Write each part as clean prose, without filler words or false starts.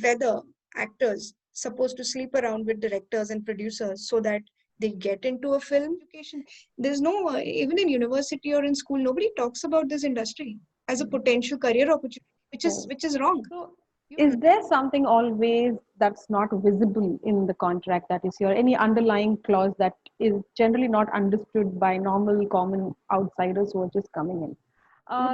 whether actors supposed to sleep around with directors and producers so that they get into a film education. There's no even in university or in school, nobody talks about this industry as a potential career opportunity, Right. which is wrong. So, is there something always that's not visible in the contract that is here? Any underlying clause that is generally not understood by normal, common outsiders who are just coming in?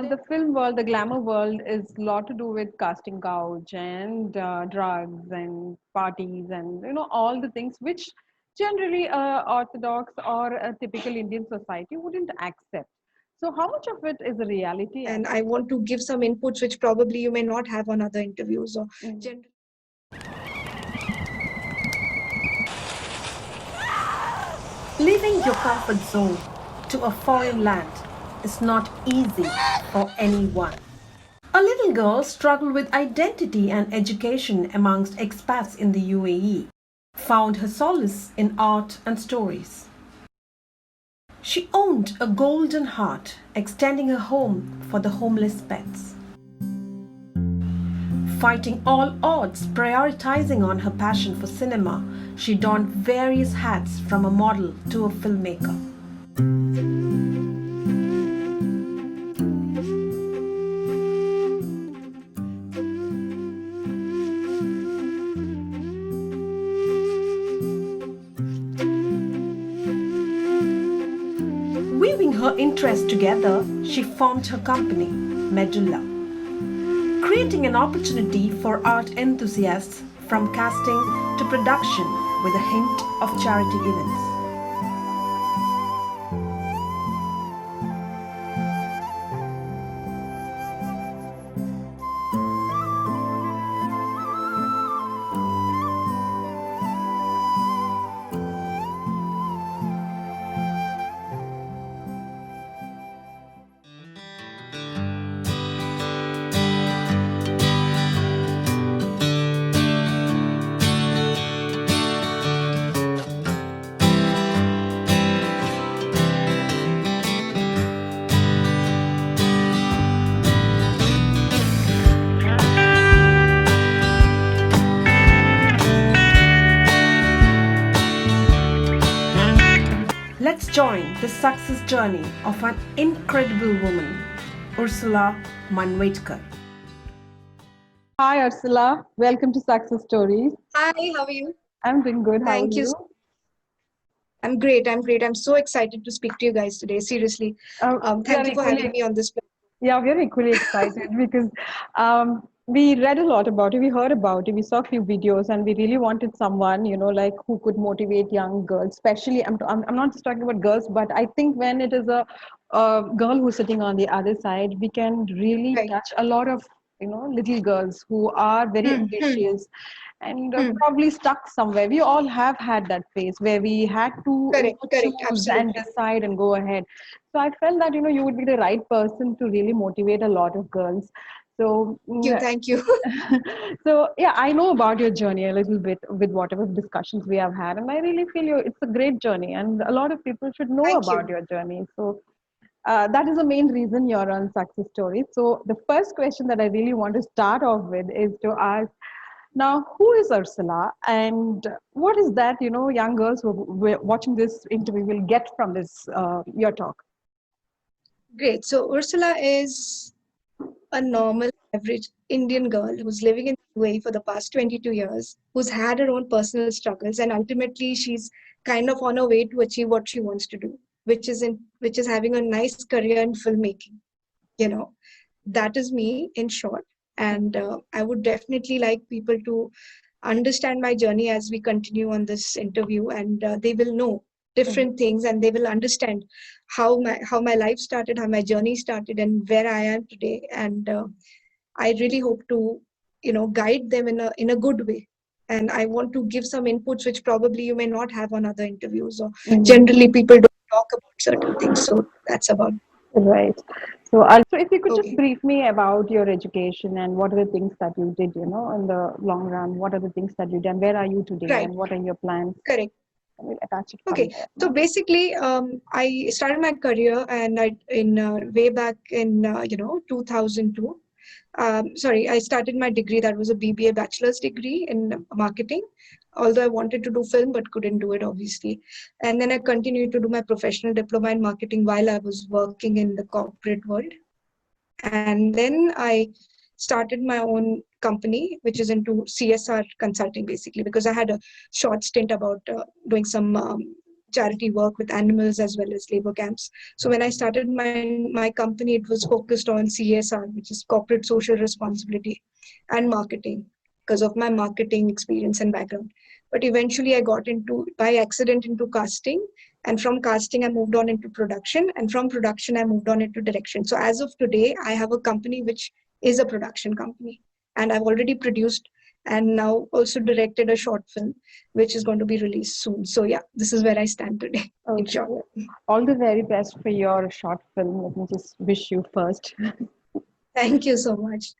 The film world, the glamour world, is a lot to do with casting couch and drugs and parties and all the things which generally orthodox or a typical Indian society wouldn't accept. So, how much of it is a reality? And And I want to give some inputs which probably you may not have on other interviews or mm, general. Leaving your comfort zone to a foreign land is not easy for anyone. A little girl struggled with identity and education amongst expats in the UAE, found her solace in art and stories. She owned a golden heart, extending her home for the homeless pets. Fighting all odds, prioritizing on her passion for cinema, she donned various hats from a model to a filmmaker. Weaving her interests together, she formed her company, Medulla, creating an opportunity for art enthusiasts from casting to production with a hint of charity events. Let's join the success journey of an incredible woman, Ursula Manwaitkar. hi, Ursula. Welcome to Success Stories. Hi, how are you? I'm doing good. How are Thank you. you? I'm great. I'm great. I'm so excited to speak to you guys today. Seriously. We are Thank you for equally, having me on this. yeah, we are equally excited because we read a lot about it. We heard about it. We saw a few videos, and we really wanted someone, like who could motivate young girls. Especially, I'm not just talking about girls, but I think when it is a girl who's sitting on the other side, we can really Right. touch a lot of, little girls who are very Hmm, hmm, ambitious and hmm. probably stuck somewhere. We all have had that phase where we had to Correct, correct. choose and Absolutely. decide and go ahead. So I felt that you would be the right person to really motivate a lot of girls. So Thank you. Thank you. so yeah, I know about your journey a little bit with whatever discussions we have had, and I really feel it's a great journey, and a lot of people should know Thank about you. your journey. So that is the main reason you're on Success Stories. So the first question that I really want to start off with is to ask, now, who is Ursula, and what is that young girls who are watching this interview will get from this your talk? Great. So Ursula is a normal, average Indian girl who's living in UAE for the past 22 years, who's had her own personal struggles, and ultimately she's kind of on her way to achieve what she wants to do, which is having a nice career in filmmaking. You know, that is me in short. And I would definitely like people to understand my journey as we continue on this interview, and they will know Mhm. different things, and they will understand how my life started, how my journey started, and where I am today. And I really hope to guide them in a good way. And I want to give some inputs which probably you may not have on other interviews, or Mhm. generally people don't talk about certain things. So that's about. Right. So if you could just Okay. brief me about your education and what are the things that you did, in the long run, what are the things that you did, and where are you today, Right. and what are your plans? Correct. We'll attach it from Okay, there. so basically, I started my career and I in way back in 2002. I started my degree. That was a BBA bachelor's degree in marketing. Although I wanted to do film, but couldn't do it, obviously. And then I continued to do my professional diploma in marketing while I was working in the corporate world. And then I started my own company, which is into CSR consulting, basically, because I had a short stint about doing some charity work with animals as well as labor camps. So when I started my company, it was focused on CSR, which is corporate social responsibility, and marketing, because of my marketing experience and background. But eventually I got into, by accident, into casting. And from casting, I moved on into production. And from production, I moved on into direction. So as of today, I have a company which is a production company. And I've already produced and now also directed a short film, which is going to be released soon. So yeah, this is where I stand today, in Okay. short. All the very best for your short film. Let me just wish you first. Thank you so much.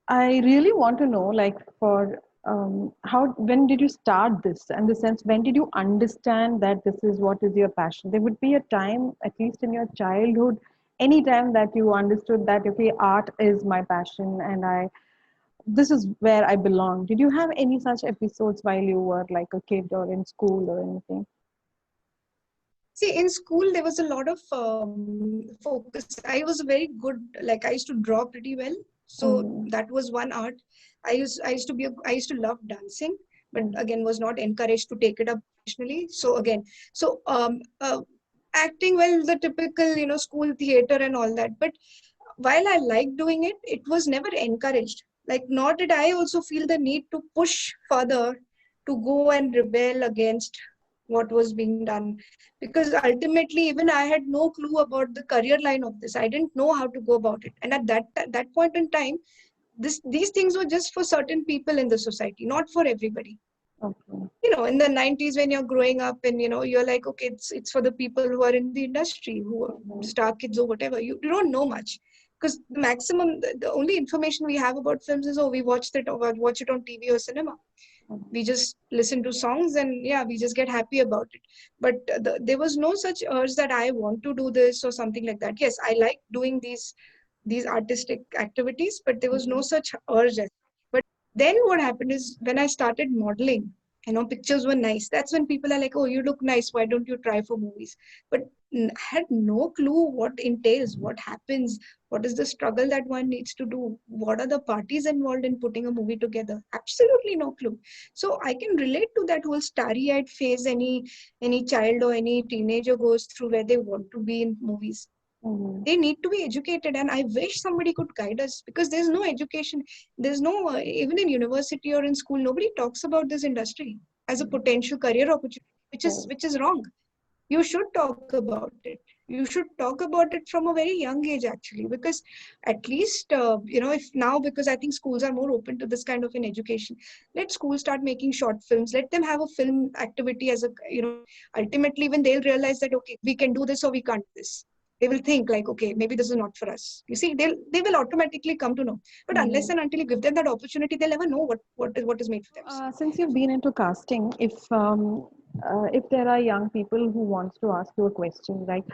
I really want to know, like, for when did you start this? And the sense, when did you understand that this is what is your passion? There would be a time, at least in your childhood, any time that you understood that, okay, art is my passion and this is where I belong. Did you have any such episodes while you were like a kid or in school or anything? See, in school, there was a lot of focus. I was very good, like I used to draw pretty well. So Mm-hmm. that was one art. I used to love dancing, but Mm-hmm. again, was not encouraged to take it up professionally. So again, so acting, well, the typical, school theater and all that. But while I liked doing it, it was never encouraged. Like, nor did I also feel the need to push further to go and rebel against what was being done. Because ultimately, even I had no clue about the career line of this. I didn't know how to go about it. And at that point in time, these things were just for certain people in the society, not for everybody. Okay. In the 90s, when you're growing up and you're like, okay, it's for the people who are in the industry, who are Mm-hmm. star kids or whatever. You don't know much, because the only information we have about films is, oh, we watched it or watch it on TV or cinema. We just listen to songs and yeah, we just get happy about it. But there was no such urge that I want to do this or something like that. Yes, I like doing these artistic activities, but there was no such urge. But then what happened is, when I started modeling, pictures were nice. That's when people are like, oh, you look nice, why don't you try for movies? But I had no clue what entails, what happens, what is the struggle that one needs to do, what are the parties involved in putting a movie together. Absolutely no clue. So I can relate to that whole starry-eyed phase any child or any teenager goes through, where they want to be in movies. Mm-hmm. They need to be educated, and I wish somebody could guide us, because there's no education. There's no even in university or in school, nobody talks about this industry as a potential career opportunity, which is wrong. You should talk about it. You should talk about it from a very young age, actually, because at least if now, because I think schools are more open to this kind of an education, let schools start making short films, let them have a film activity as a, ultimately when they'll realize that, okay, we can do this or we can't do this, they will think like, okay, maybe this is not for us. You see, they will automatically come to know. But unless and until you give them that opportunity, they'll never know what is made for them. Since you've been into casting, if there are young people who wants to ask you a question, like,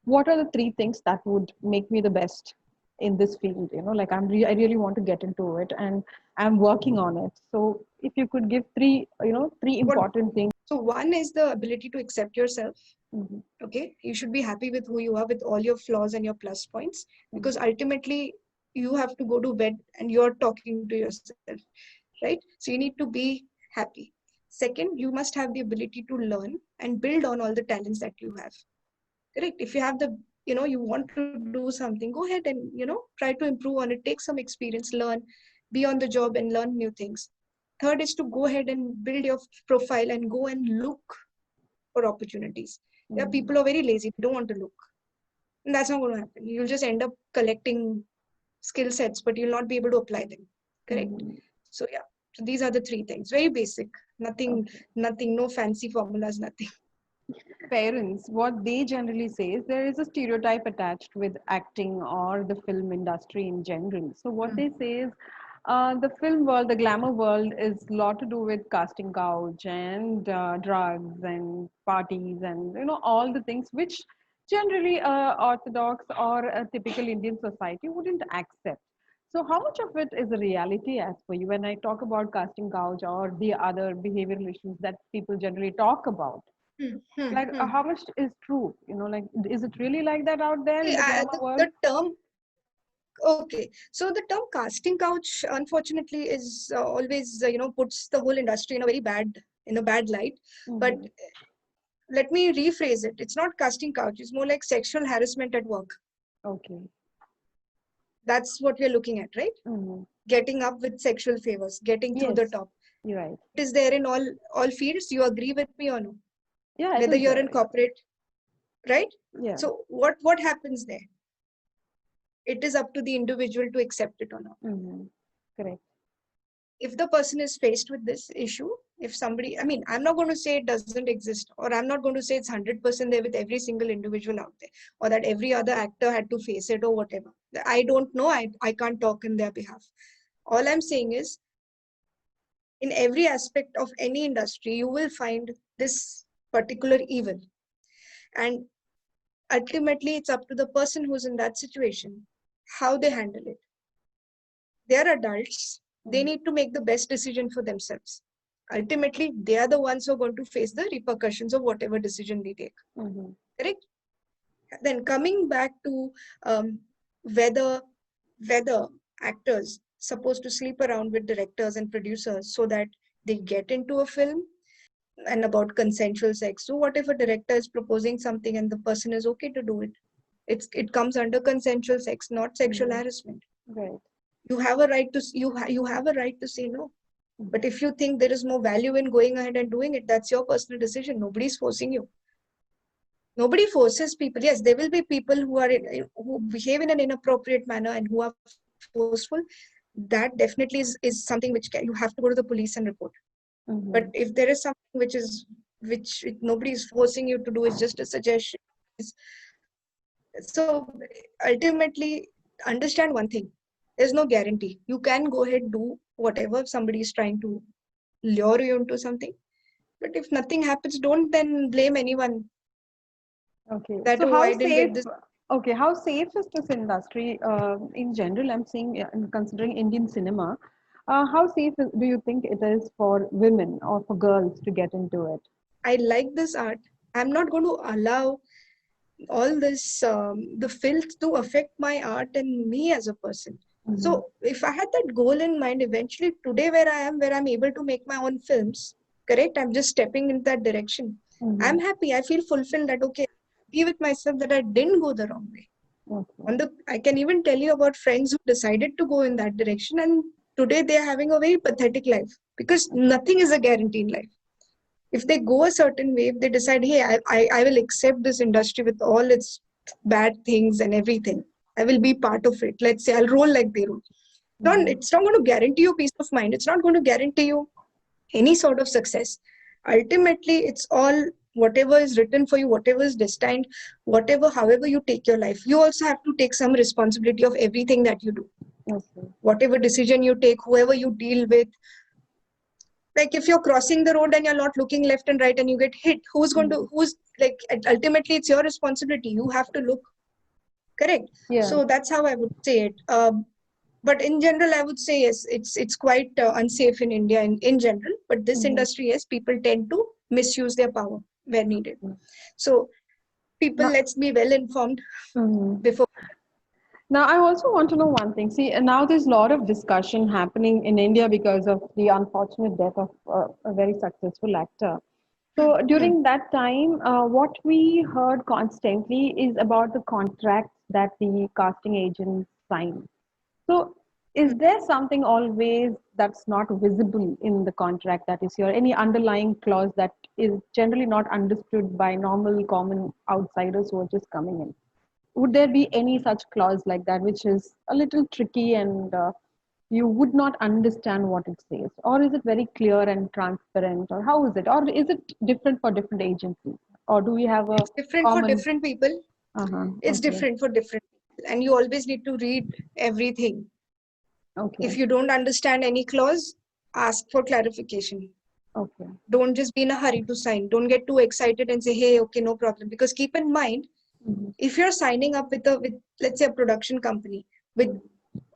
what are the three things that would make me the best in this field? Like, I really want to get into it, and I'm working on it. So, if you could give three What important things. So one is the ability to accept yourself. Mm-hmm. Okay, you should be happy with who you are, with all your flaws and your plus points, because ultimately you have to go to bed and you're talking to yourself, right? So you need to be happy. Second, you must have the ability to learn and build on all the talents that you have. Correct. If you have you want to do something, go ahead and try to improve on it, take some experience, learn, be on the job and learn new things. Third is to go ahead and build your profile and go and look for opportunities. Yeah, people are very lazy, they don't want to look, and that's not going to happen. You'll just end up collecting skill sets, but you'll not be able to apply them. Correct. Mm-hmm. So yeah, so these are the three things, very basic. Nothing, Okay. nothing, no fancy formulas, nothing. Parents, what they generally say is there is a stereotype attached with acting or the film industry in general. So what they say is the film world, the glamour world, is a lot to do with casting couch and drugs and parties and all the things which generally orthodox or a typical Indian society wouldn't accept. So how much of it is a reality as for you when I talk about casting couch or the other behavioral issues that people generally talk about? Hmm, hmm, Like hmm. how much is true? Like is it really like that out there in See, the glamour world? the term, okay, so the term casting couch, unfortunately, is always, puts the whole industry in a bad light. But Mm-hmm. let me rephrase it. It's not casting couch. It's more like sexual harassment at work. Okay. That's what we're looking at, right? Mm-hmm. Getting up with sexual favors, getting through Yes, the top. you're right. It is there in all fields. You agree with me or no? Yeah, it Whether is you're there. in corporate, right? Yeah. So what happens there? It is up to the individual to accept it or not. Mm-hmm. Correct. If the person is faced with this issue, if somebody, I mean, I'm not going to say it doesn't exist, or I'm not going to say it's 100% there with every single individual out there, or that every other actor had to face it or whatever. I don't know. I can't talk in their behalf. All I'm saying is, in every aspect of any industry, you will find this particular evil. And ultimately, it's up to the person who's in that situation, how they handle it. They're adults. They need to make the best decision for themselves. Ultimately, they are the ones who are going to face the repercussions of whatever decision they take. Mm-hmm. Correct? Then coming back to whether whether actors supposed to sleep around with directors and producers so that they get into a film, and about consensual sex. So what if a director is proposing something and the person is okay to do it? It comes under consensual sex, not sexual Mm-hmm. harassment. Right. You have a right to you have a right to say no. But if you think there is more value in going ahead and doing it, that's your personal decision. Nobody's forcing you. Nobody forces people. Yes, there will be people who behave in an inappropriate manner and who are forceful. That definitely is something which you have to go to the police and report. Mm-hmm. But if there is something which nobody is forcing you to do, is just a suggestion. So ultimately, understand one thing: there's no guarantee. You can go ahead do whatever somebody is trying to lure you into something. But if nothing happens, don't then blame anyone Okay. that, So oh, how I didn't safe? get this. Okay, how safe is this industry in general? I'm saying, considering Indian cinema, how safe do you think it is for women or for girls to get into it? I like this art. I'm not going to allow all this the filth to affect my art and me as a person. Mm-hmm. So if I had that goal in mind, eventually today where I am, where I'm able to make my own films, correct, I'm just stepping in that direction. Mm-hmm. I'm happy. I feel fulfilled that, okay, be with myself that I didn't go the wrong way. Okay. I can even tell you about friends who decided to go in that direction, and today they are having a very pathetic life, because nothing is a guarantee in life. If they go a certain way, if they decide, hey, I will accept this industry with all its bad things and everything, I will be part of it. Let's say I'll roll like they roll. Mm-hmm. It's not going to guarantee you peace of mind. It's not going to guarantee you any sort of success. Ultimately, it's all whatever is written for you, whatever is destined, whatever, however you take your life. You also have to take some responsibility of everything that you do. Okay. Whatever decision you take, whoever you deal with, like if you're crossing the road and you're not looking left and right and you get hit, who's like, ultimately it's your responsibility. You have to look, correct? Yeah. So that's how I would say it. But in general, I would say yes, it's quite unsafe in India in general. But this Mm-hmm. industry, yes, people tend to misuse their power where needed. So people, Now, let's be well informed mhm. before. Now, I also want to know one thing. See, now there's a lot of discussion happening in India because of the unfortunate death of a very successful actor. So Hmm. during that time, what we heard constantly is about the contracts that the casting agents sign. So is there something always that's not visible in the contract that is here? Any underlying clause that is generally not understood by normal, common outsiders who are just coming in? Would there be any such clause like that, which is a little tricky and you would not understand what it says? Or is it very clear and transparent? Or how is it? Or is it different for different agencies? Or do we have a It's different for common? different people. Uh-huh. It's Okay. different for different people, and you always need to read everything. Okay. If you don't understand any clause, ask for clarification. Okay. Don't just be in a hurry to sign. Don't get too excited and say, hey, okay, no problem. Because keep in mind, Mhm. If you're signing up with let's say a production company with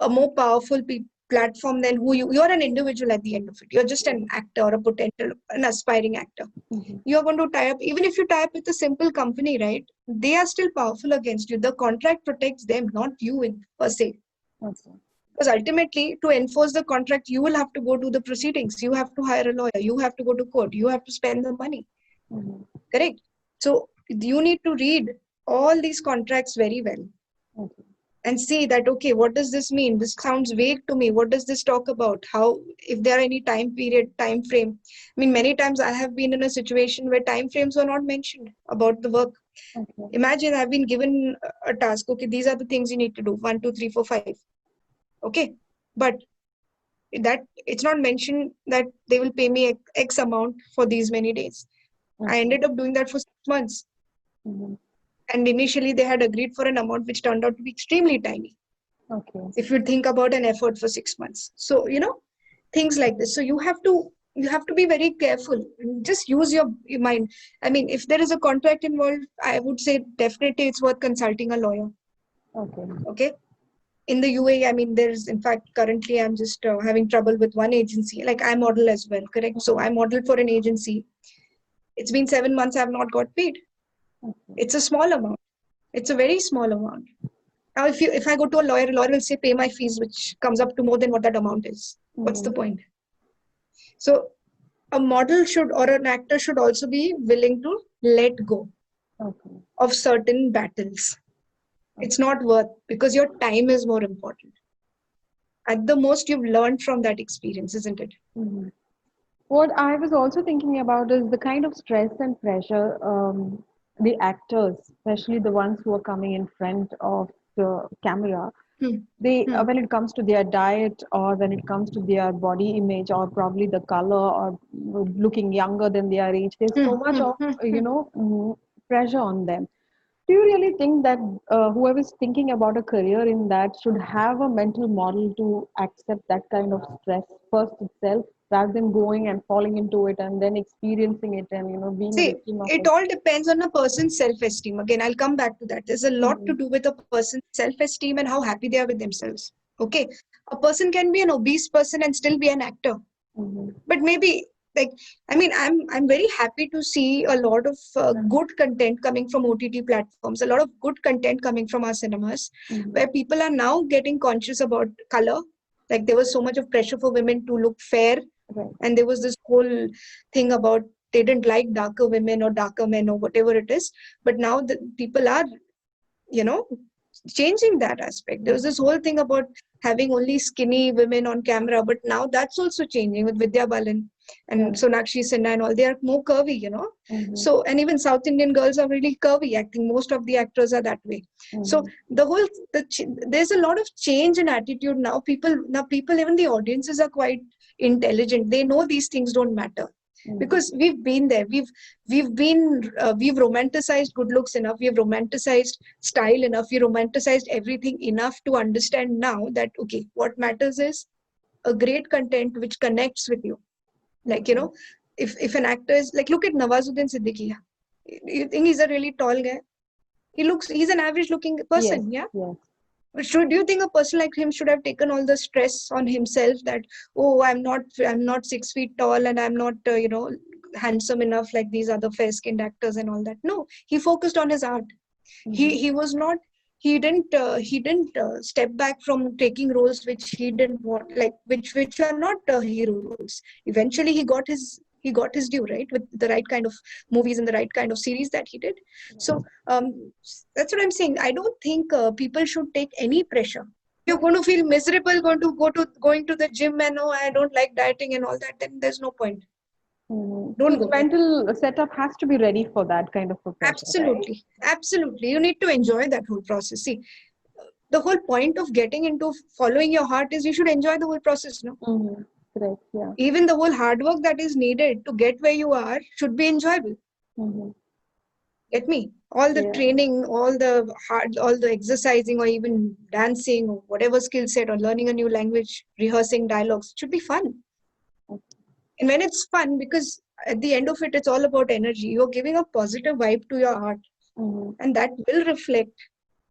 a more powerful platform than who you're an individual at the end of it. You're just an actor or an aspiring actor. Mhm. You're going to tie up, even if you tie up with a simple company, right? They are still powerful against you. The contract protects them, not you per se. Okay. Because ultimately, to enforce the contract, you will have to go to the proceedings. You have to hire a lawyer. You have to go to court. You have to spend the money. Mhm. Correct? So you need to read all these contracts very well Okay. and see that, okay, what does this mean? This sounds vague to me. What does this talk about? How, if there are any time frame? I mean, many times I have been in a situation where time frames were not mentioned about the work. Okay. Imagine I've been given a task. Okay, these are the things you need to do. 1, 2, 3, 4, 5. Okay. But that it's not mentioned that they will pay me X amount for these many days. I Okay. ended up doing that for 6 months. Mhm. And initially they had agreed for an amount which turned out to be extremely tiny. Okay. If you think about an effort for 6 months. So, things like this. So you have to be very careful. Just use your mind. I mean, if there is a contract involved, I would say definitely it's worth consulting a lawyer. Okay. Okay. In the UAE, I mean, there's, in fact, currently I'm just having trouble with one agency. Like I model as well, correct? So I modeled for an agency. It's been 7 months, I have not got paid. Okay. It's a small amount. It's a very small amount. Now, if I go to a lawyer will say pay my fees, which comes up to more than what that amount is. What's the Mhm. point? So a model should or an actor should also be willing to let go Okay. of certain battles. It's not worth because your time is more important. At the most, you've learned from that experience, isn't it? Mhm. What I was also thinking about is the kind of stress and pressure the actors, especially the ones who are coming in front of the camera, Hmm. they Hmm. when it comes to their diet or when it comes to their body image or probably the color or looking younger than their age, there's Hmm. so much Hmm. of Hmm. Hmm. pressure on them. Do you really think that whoever is thinking about a career in that should have a mental model to accept that kind of stress first itself, rather than going and falling into it and then experiencing it and being a See, victim of it it? all depends on a person's self-esteem. Again, I'll come back to that. There's a lot to Mhm. do with a person's self-esteem and how happy they are with themselves. Okay. A person can be an obese person and still be an actor. Mhm. But maybe, like, I mean, I'm very happy to see a lot of good content coming from OTT platforms, a lot of good content coming from our cinemas, Mhm. where people are now getting conscious about color. Like there was so much of pressure for women to look fair, Right. and there was this whole thing about they didn't like darker women or darker men or whatever it is. But now the people are, you know, changing that aspect. There was this whole thing about having only skinny women on camera, but now that's also changing with Vidya Balan and Right. Sonakshi Sinha and all. They are more curvy. Mhm. So, and even South Indian girls are really curvy. I think most of the actors are that way. So Mhm. there's a lot of change in attitude now. People, even the audiences are quite intelligent. They know these things don't matter Mhm. because we've been there. We've romanticized good looks enough. We've romanticized style enough. We romanticized everything enough to understand now that okay, what matters is a great content which connects with you. Like Okay. if an actor is like, look at Nawazuddin Siddiqui. You think he's a really tall guy? He's an average looking Yes. person, yeah. Yes. But do you think a person like him should have taken all the stress on himself that, oh, I'm not 6 feet tall and I'm not handsome enough like these other fair skinned actors and all that? No, he focused on his art. Mhm. He was not. He didn't step back from taking roles which he didn't want, like which are not hero roles. Eventually, he got his due, right, with the right kind of movies and the right kind of series that he did. So that's what I'm saying. I don't think people should take any pressure. You're going to feel miserable, going to the gym and oh, I don't like dieting and all that. Then there's no point. Mhm. So Don't the go. mental setup has to be ready for that kind of a pressure, right? Absolutely, absolutely. You need to enjoy that whole process. See, the whole point of getting into following your heart is you should enjoy the whole process. No, Mm-hmm. Correct. Yeah. even the whole hard work that is needed to get where you are should be enjoyable. Mm-hmm. Get me? All the Yeah. training, all the exercising, or even dancing, or whatever skill set, or learning a new language, rehearsing dialogues should be fun. And when it's fun, because at the end of it, it's all about energy. You're giving a positive vibe to your art. and that will reflect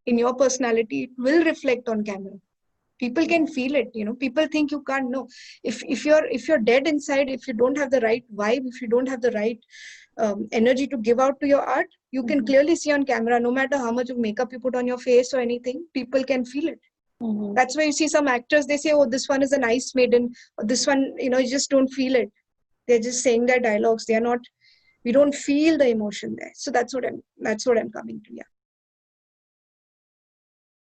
in your personality. It will reflect on camera. People can feel it. People think you can't know. If you're dead inside, if you don't have the right vibe, if you don't have the right energy to give out to your art, you can clearly see on camera. No matter how much of makeup you put on your face or anything, people can feel it. That's why you see some actors, they say, oh, this one is an ice maiden, or this one, you just don't feel it. They're just saying their dialogues. We don't feel the emotion there. So that's what I'm coming to. Yeah.